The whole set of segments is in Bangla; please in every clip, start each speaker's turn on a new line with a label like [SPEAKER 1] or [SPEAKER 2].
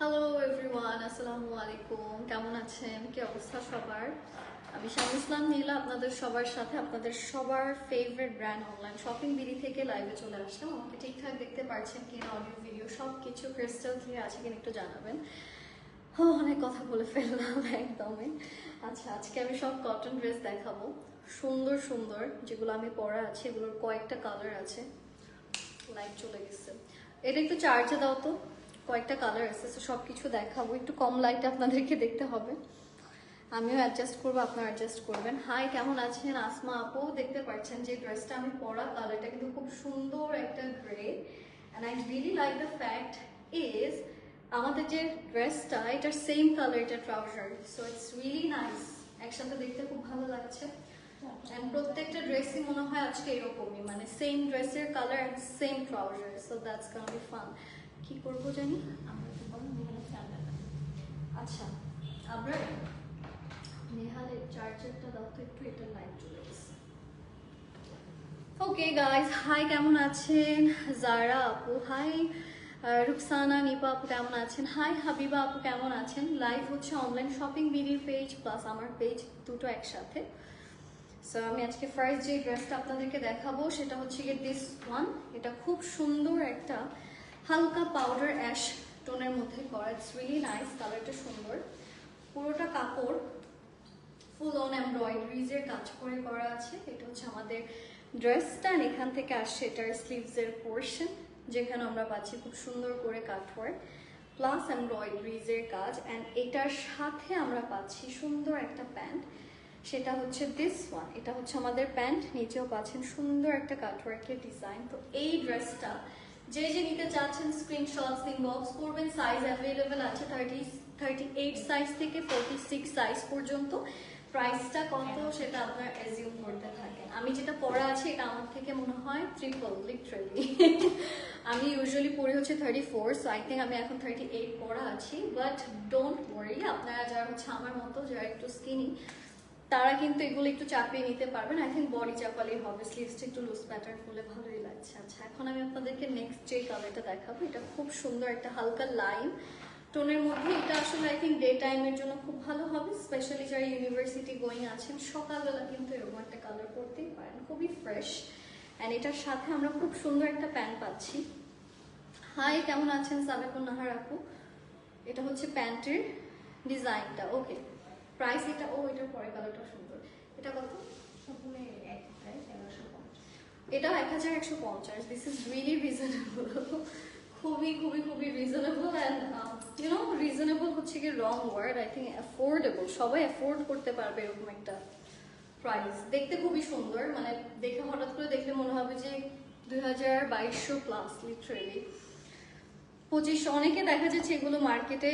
[SPEAKER 1] হ্যালো এভরিওয়ান, আসসালামু আলাইকুম। কেমন আছেন? কি অবস্থা সবার? আমি শামীম ইসলাম নীলা, আপনাদের সবার সাথে আপনাদের সবার favourite brand online shopping BD থেকে লাইভে চলে আসলাম। আমাকে ঠিকঠাক দেখতে পারছেন কিনা, অডিও ভিডিও সব কিছু ক্রিস্টাল ক্লিয়ার আছে কিনা একটু জানাবেন। অনেক কথা বলে ফেললাম একদমই। আচ্ছা, আজকে আমি সব কটন ড্রেস দেখাবো, সুন্দর সুন্দর যেগুলো আমি পরা আছে। এগুলোর কয়েকটা কালার আছে। লাইট চলে গেছে, এটা একটু চার্জে দাও তো। কয়েকটা কালার আছে, সব কিছু দেখাবো। একটু কম লাইটে আপনাদেরকে দেখতে হবে, আমিও অ্যাডজাস্ট করবো, আপনারা অ্যাডজাস্ট করবেন। হাই, কেমন আছেন আসমা আপু? দেখতে পাচ্ছেন যে ড্রেসটা আমি পরা কালারটা কিন্তু খুব সুন্দর একটা grey, and I really like the fact is আমাদের যে ড্রেসটা এটার সেম কালার, এটা trouser, so it's really nice. একসাথে দেখতে খুব ভালো লাগছে। এন্ড প্রত্যেকটা ড্রেসই মনে হয় আজকে এরকমই, মানে সেম ড্রেসের colour and same trouser, so that's gonna be fun. কি করবো জানি আমরা, তো আচ্ছা আমরা নেহালের চার্জারটা দাও তো একটু, এটা লাইট চলে গেছে। ওকে গাইস, হাই, কেমন আছেন? জারা আপু হাই, রুকসানা নিপা আপু কেমন আছেন? হাই হাবিবা আপু কেমন আছেন? লাইভ হচ্ছে অনলাইন শপিং বিডির পেজ প্লাস আমার পেজ, দুটো একসাথে। সো আমি আজকে ফার্স্ট যে ড্রেসটা আপনাদেরকে দেখাবো সেটা হচ্ছে গিয়ে দিস ওয়ান। এটা খুব সুন্দর একটা হালকা পাউডার অ্যাশ টোনের মধ্যে করা, ইটস রিয়েলি নাইস, কালারটা সুন্দর। পুরোটা কাপড় ফুল অন এমব্রয়ডারিজের কাজ করে করা আছে। এটা হচ্ছে আমাদের ড্রেসটা, এখান থেকে আসছে এটার স্লিভসের পোর্শন, যেখানে আমরা পাচ্ছি খুব সুন্দর করে কাটওয়ার্ক প্লাস এমব্রয়ডারিজের কাজ। অ্যান্ড এটার সাথে আমরা পাচ্ছি সুন্দর একটা প্যান্ট, সেটা হচ্ছে দিস ওয়ান। এটা হচ্ছে আমাদের প্যান্ট, নিচেও পাচ্ছেন সুন্দর একটা কাটওয়ার্কের ডিজাইন। তো এই ড্রেসটা যে যে নিতে চাচ্ছেন স্ক্রিনশটস ইনবক্স করবেন। সাইজ অ্যাভেলেবেল আছে 38 সাইজ থেকে 46 সাইজ পর্যন্ত। প্রাইসটা কত সেটা আপনারা অ্যাজিউম করতে থাকেন। আমি যেটা পরা আছে এটা আমার থেকে মনে হয় ট্রিপল, লিটারালি। আমি ইউজুয়ালি পরি হচ্ছে 34, সো আই থিঙ্ক আমি এখন 38 পরা আছি। বাট ডোন্ট ওয়ারি, আপনারা যারা হচ্ছে আমার মতো যারা একটু স্কিনি, তারা কিন্তু এগুলো একটু চাপিয়ে নিতে পারবেন। আই থিঙ্ক বডি চাপালেই হবে, স্লিভসটা একটু লুজ প্যাটার্ন করলে ভালোই লাগছে। আচ্ছা, এখন আমি আপনাদেরকে নেক্সট যে কালারটা দেখাবো, এটা খুব সুন্দর একটা হালকা লাইম টোনের মধ্যে। এটা আসলে আই থিঙ্ক ডে টাইমের জন্য খুব ভালো হবে, স্পেশালি যারা ইউনিভার্সিটি গোয়িং আছেন, সকালবেলা কিন্তু এরকম একটা কালার পরতেই পারেন, খুবই ফ্রেশ। অ্যান্ড এটার সাথে আমরা খুব সুন্দর একটা প্যান্ট পাচ্ছি। হাই, কেমন আছেন সাবেকুন নাহার আপু? এটা হচ্ছে প্যান্টের ডিজাইনটা। ওকে, প্রাইস এটা, এটার পরে কালারটা সুন্দর। এটা কত? এটা 1150। দিস ইজ রিয়েলি রিজনেবল, খুবই খুবই খুবই রিজনেবল। অ্যান্ড ইউনো, রিজনেবল হচ্ছে কি রং ওয়ার্ড, আই থিঙ্ক অ্যাফোর্ডেবল, সবাই অ্যাফোর্ড করতে পারবে এরকম একটা প্রাইস। দেখতে খুবই সুন্দর, মানে দেখে হঠাৎ করে দেখলে মনে হবে যে 2200 প্লাস, লিটারেলি 2500। অনেকে দেখা যাচ্ছে এগুলো মার্কেটে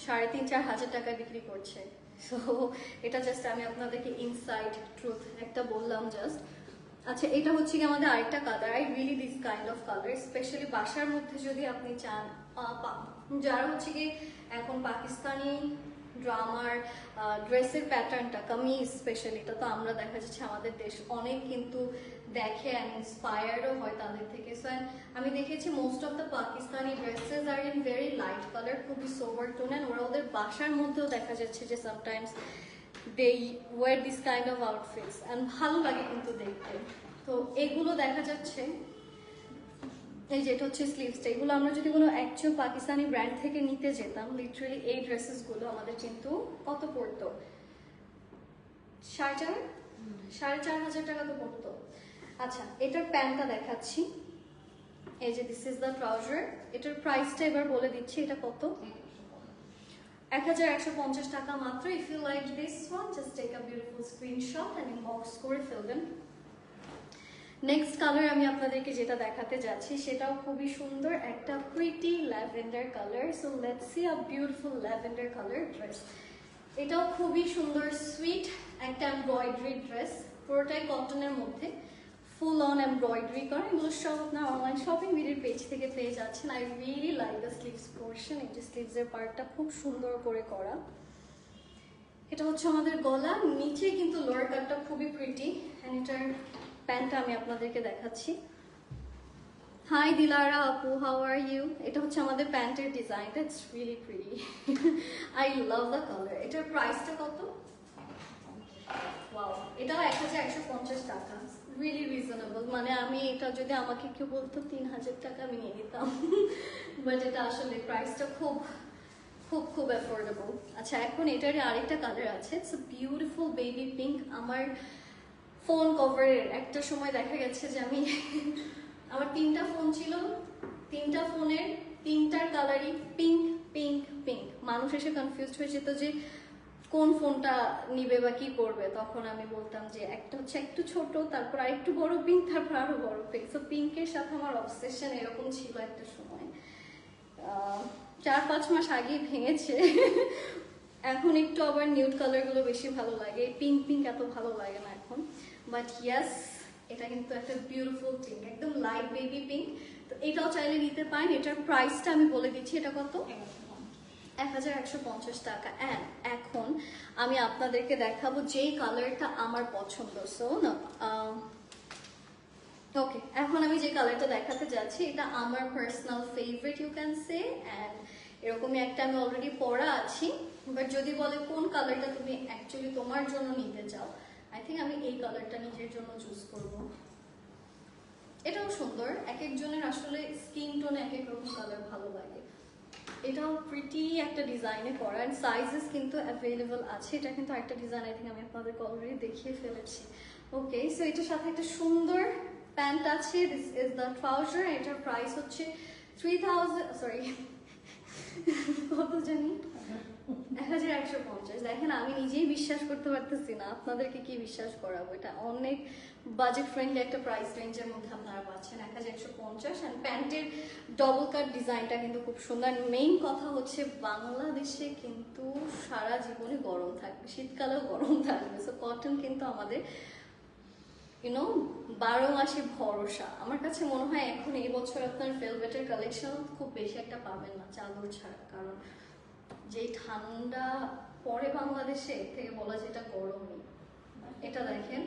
[SPEAKER 1] 3500-4000 টাকায় বিক্রি করছে। সো এটা জাস্ট আমি আপনাদেরকে ইনসাইড ট্রুথ একটা বললাম জাস্ট। আচ্ছা, এটা হচ্ছে কি আমাদের আরেকটা colour. I really this kind of colour, specially বাসার মধ্যে যদি আপনি চান, যারা হচ্ছে কি এখন পাকিস্তানি ড্রামার ড্রেসের প্যাটার্নটা কামিজ স্পেশালি, এটা তো আমরা দেখা যাচ্ছে আমাদের দেশ অনেক কিন্তু দেখে অ্যান্ড ইন্সপায়ার্ডও হয় তাদের থেকে। সো আমি দেখেছি most of the Pakistani dresses are in very light colour, খুবই সোবার টোন, অ্যান্ড ওরা ওদের বাসার মধ্যেও দেখা যাচ্ছে যে sometimes they wear this kind of outfits, and ভালো লাগে কিন্তু দেখতে। তো এগুলো দেখা যাচ্ছে, এই যেটা হচ্ছে স্লিভসটা, এগুলো আমরা যদি কোনো অ্যাকচুয়াল পাকিস্তানি ব্র্যান্ড থেকে নিতে যেতাম, লিটারালি এই ড্রেসেসগুলো আমাদের কিন্তু কত পড়তো? 4,500 টাকা তো পড়তো। আচ্ছা, এটার প্যান্টটা দেখাচ্ছি। এই যে দিস ইজ দ্য ট্রাউজার। এটার প্রাইসটা এবার বলে দিচ্ছি, এটা কত? 1150 টাকা মাত্র। If you like this one, just take a beautiful screenshot and inbox করে ফেলবেন। নেক্সট কালার আমি আপনাদেরকে যেটা দেখাতে যাচ্ছি সেটাও খুবই সুন্দর, একটা pretty lavender colour. So let's see a beautiful lavender colour dress. এটাও খুবই সুন্দর, সুইট একটা এমব্রয়ডারি ড্রেস, পুরোটাই কটনের মধ্যে ফুল অন এমব্রয়ডারি করা। এগুলো সব আপনার অনলাইন শপিং ভিডিওর পেজ থেকে পেয়ে যাচ্ছেন। I really like the sleeves portion, এই যে স্লিভসের পার্টটা খুব সুন্দর করে করা। এটা হচ্ছে আমাদের গলা, নিচে কিন্তু লোয়ার কাটটা খুবই প্রিটি। অ্যান্ড এটার প্যান্টটা আমি আপনাদেরকে দেখাচ্ছি। হাই দিলারা আপু, হাউ আর ইউ? এটা হচ্ছে আমাদের প্যান্টের design, it's really pretty. I love the colour. এটার প্রাইসটা কত? ওয়াও, এটাও 1150 টাকা, রিয়েলি রিজনেবল। মানে আমি এটা যদি আমাকে কেউ বলতো 3000 টাকা আমি নিয়ে নিতাম, বাট এটা আসলে প্রাইসটা খুব খুব খুব অ্যাফোর্ডেবল। আচ্ছা, এখন এটার আরেকটা কালার আছে, ইটস বিউটিফুল বেবি পিঙ্ক। আমার ফোন কভারের একটা সময় দেখা গেছে যে আমি আমার 3টা ফোন ছিল, 3টা ফোনের 3টার কালারই পিঙ্ক পিঙ্ক পিঙ্ক। মানুষ এসে কনফিউজড হয়ে যেত যে কোন ফোনটা নিবে বা কি করবে। তখন আমি বলতাম যে একটা হচ্ছে একটু ছোট, তারপর আরেকটু বড় পিঙ্ক, তারপর আরো বড় পিঙ্ক। সো পিঙ্কের সাথে আমার অবসেশন এরকম ছিল একটা সময়। 4-5 মাস আগে ভেঙেছে। এখন একটু আবার নিউড কালারগুলো বেশি ভালো লাগে, পিঙ্ক পিঙ্ক এত ভালো লাগে না এখন। বাট ইয়াস, এটা কিন্তু একটা বিউটিফুল পিঙ্ক, একদম লাইট বেবি পিঙ্ক। তো এটাও চাইলে নিতে পারেন। এটার প্রাইসটা আমি বলে দিচ্ছি, এটা কত? 1150 টাকা। অ্যান্ড এখন আমি আপনাদেরকে দেখাবো যেই কালারটা আমার পছন্দ। সো না, ওকে, এখন আমি যে কালারটা দেখাতে যাচ্ছি এটা আমার personal favourite, you can say. And এরকমই একটা আমি অলরেডি পরা আছি। বাট যদি বলে কোন কালারটা তুমি অ্যাকচুয়ালি তোমার জন্য নিতে চাও, আই থিঙ্ক আমি এই কালারটা নিজের জন্য চুজ করব। এটাও সুন্দর, এক একজনের আসলে স্কিন টোন এক এক রকম কালার ভালো লাগে। এটাও প্রিটি একটা ডিজাইনে করা, অ্যান্ড সাইজেস কিন্তু অ্যাভেলেবল আছে। এটা কিন্তু একটা ডিজাইন আই থিঙ্ক আমি আপনাদেরকে অলরেডি দেখিয়ে ফেলেছি। ওকে, সো এটার সাথে একটা সুন্দর প্যান্ট আছে, দিস ইজ দ্য ট্রাউজার। এটার প্রাইস হচ্ছে 3000, সরি কত জানি, 1150। দেখেন, আমি নিজেই বিশ্বাস করতে পারতেছি না, আপনাদেরকে কি বিশ্বাস করাবো। এটা অনেক বাজেট ফ্রেন্ডলি একটা প্রাইস রেঞ্জের মধ্যে আপনারা পাচ্ছেন, 1150। অ্যান্ড প্যান্টের ডবল কাট ডিজাইনটা কিন্তু খুব সুন্দর। মেইন কথা হচ্ছে বাংলাদেশে কিন্তু সারা জীবনে গরম থাকবে, শীতকালেও গরম থাকবে। সো কটন কিন্তু আমাদের 12 মাসে ভরসা। আমার কাছে মনে হয় এখন এই বছর আপনার ভেলভেটের কালেকশন খুব বেশি একটা পাবেন না চাদর ছাড়া, কারণ যেই ঠান্ডা পরে বাংলাদেশে, এর থেকে বলা যায় এটা গরমই। এটা দেখেন,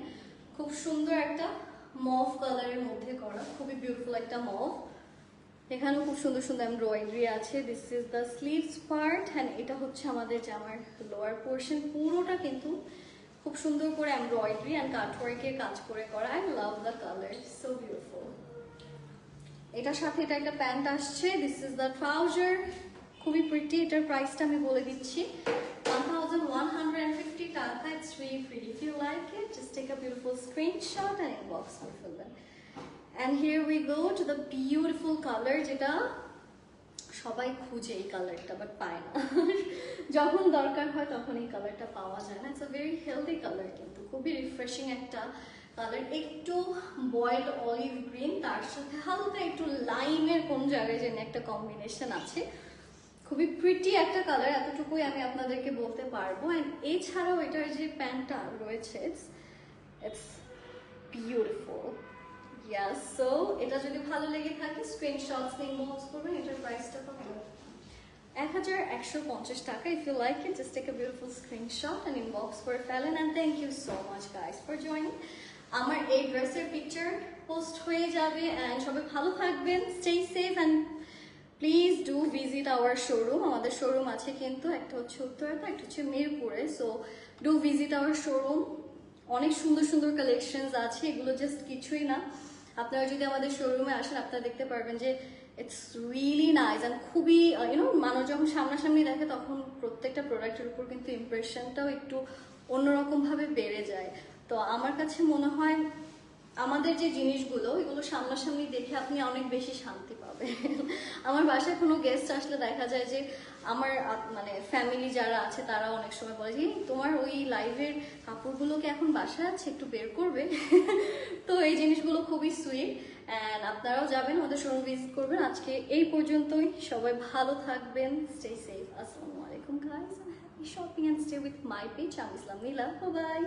[SPEAKER 1] খুব সুন্দর একটা মভ কালারের মধ্যে করা, খুবই বিউটিফুল একটা মভ। এখানেও খুব সুন্দর সুন্দর এমব্রয়ডারি আছে। This is the sleeves part, and এটা হচ্ছে আমাদের জামার লোয়ার পোর্শন। পুরোটা কিন্তু খুব সুন্দর করে এমব্রয়ডারি অ্যান্ড কাটওয়ার্কের কাজ করে করা। I love the colour, so beautiful. এটার সাথে এটা একটা প্যান্ট আসছে, দিস ইজ দ্য ট্রাউজার, খুবই প্রিটি। এটার প্রাইসটা আমি বলে দিচ্ছি, 1150 টাকা। It's really pretty. If you like it, just take a beautiful screenshot and inbox করে ফেলবেন। And here we go to the beautiful colour, যেটা সবাই খুঁজে এই কালারটা বাট পায় না। যখন দরকার হয় তখন এই কালারটা পাওয়া যায় না। It's a very healthy colour, কিন্তু খুবই রিফ্রেশিং একটা কালার। একটু বয়েলড অলিভ গ্রিন, তার সাথে হালকা একটু লাইমের কোন জায়গায় যেন একটা কম্বিনেশন আছে। খুবই প্রিটি একটা কালার, এতটুকুই আমি আপনাদেরকে বলতে পারবো। অ্যান্ড এছাড়াও এটার যে প্যান্টটা রয়েছে, ইটস বিউটিফুল। ইয়াস, সো এটা যদি ভালো লেগে থাকে স্ক্রিনশটস নিয়ে ইনবক্স করবেন। এটার প্রাইসটা কত? 1150 টাকা। If you like it, just take a beautiful screenshot and inbox করে ফেলেন। And thank you so much guys for joining. আমার এই ড্রেসের পিকচার পোস্ট হয়ে যাবে, অ্যান্ড সবাই ভালো থাকবেন, stay safe, and please do visit our showroom. আমাদের শোরুম আছে কিন্তু, একটা হচ্ছে উত্তরাতে, একটা হচ্ছে মিরপুরে। So do visit our showroom. অনেক সুন্দর সুন্দর কালেকশনস আছে, এগুলো জাস্ট কিছুই না। আপনারা যদি আমাদের শোরুমে আসেন, আপনারা দেখতে পারবেন যে ইটস রিয়েলি নাইস। অ্যান্ড খুবই মানুষ যখন সামনাসামনি দেখে তখন প্রত্যেকটা প্রোডাক্টের উপর কিন্তু ইমপ্রেশনটাও একটু অন্যরকমভাবে বেড়ে যায়। তো আমার কাছে মনে হয় আমাদের যে জিনিসগুলো, এগুলো সামনাসামনি দেখে আপনি অনেক বেশি শান্তি পাবেন। আমার বাসায় কোনো গেস্ট আসলে দেখা যায় যে আমার মানে ফ্যামিলি যারা আছে তারা অনেক সময় বলে যে তোমার ওই লাইভের কাপড়গুলো কি এখন বাসায় আছে, একটু বের করবে। তো এই জিনিসগুলো খুবই সুইট। অ্যান্ড আপনারাও যাবেন, আমাদের শোরুম ভিজিট করবেন। আজকে এই পর্যন্তই, সবাই ভালো থাকবেন, স্টে সেফ। আসসালামু আলাইকুম guys, happy shopping and stay with my page. আমি ইসলাম নীলা, বাই।